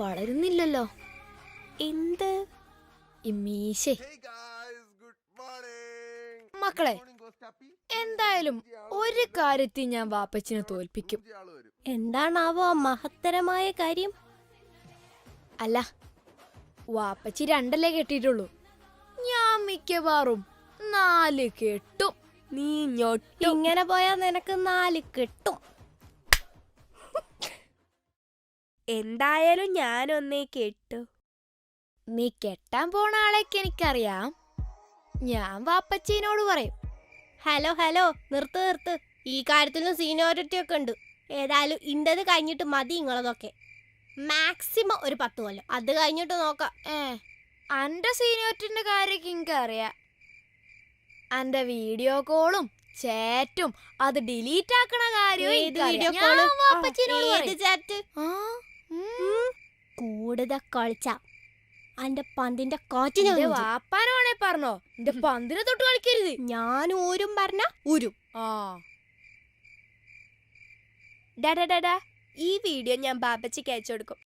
വളരുന്നില്ലല്ലോ. എന്ത്? ഈ മീശേ. മക്കളെ, എന്തായാലും ഒരു കാര്യത്തിൽ ഞാൻ വാപ്പച്ചിനെ തോൽപ്പിക്കും. എന്താണാവോ മഹത്തരമായ കാര്യം? അല്ല, വാപ്പച്ചി 2 കെട്ടിയിട്ടുള്ളൂ. ഞാൻ മിക്കവാറും 4 കെട്ടും. നീ ഞൊട്ടും. ഇങ്ങനെ പോയാ നിനക്ക് 4 കിട്ടും. എന്തായാലും ഞാനൊന്നേ കെട്ടു. നീ കെട്ടാൻ പോണ ആളേക്ക് എനിക്കറിയാം. ഞാൻ വാപ്പച്ചീനോട് പറയും. ഹലോ നിർത്ത്. ഈ കാര്യത്തിലും സീനിയോറിറ്റി ഒക്കെ ഉണ്ട്. ഏതായാലും ഇന്റത് കഴിഞ്ഞിട്ട് മതി നിങ്ങളതൊക്കെ. മാക്സിമം ഒരു 10 കൊല്ലം, അത് കഴിഞ്ഞിട്ട് നോക്കാം. അന്റെ സീനിയോറിറ്റിന്റെ കാര്യമൊക്കെ എനിക്കറിയാം. അന്റെ വീഡിയോ കോളും ചാറ്റും അത് ഡിലീറ്റ് ആക്കണ കാര്യം കൂടുതൽ കളിച്ച അന്റെ പന്തിന്റെ കാറ്റിന് വാപ്പാനോണെ പറഞ്ഞോ എന്റെ പന്തിനെ തൊട്ട് കളിക്കരുത്. ഞാൻ ഊരും പറഞ്ഞ ഊരും. ഈ വീഡിയോ ഞാൻ ബാബച്ചിക്ക് അയച്ചു കൊടുക്കും.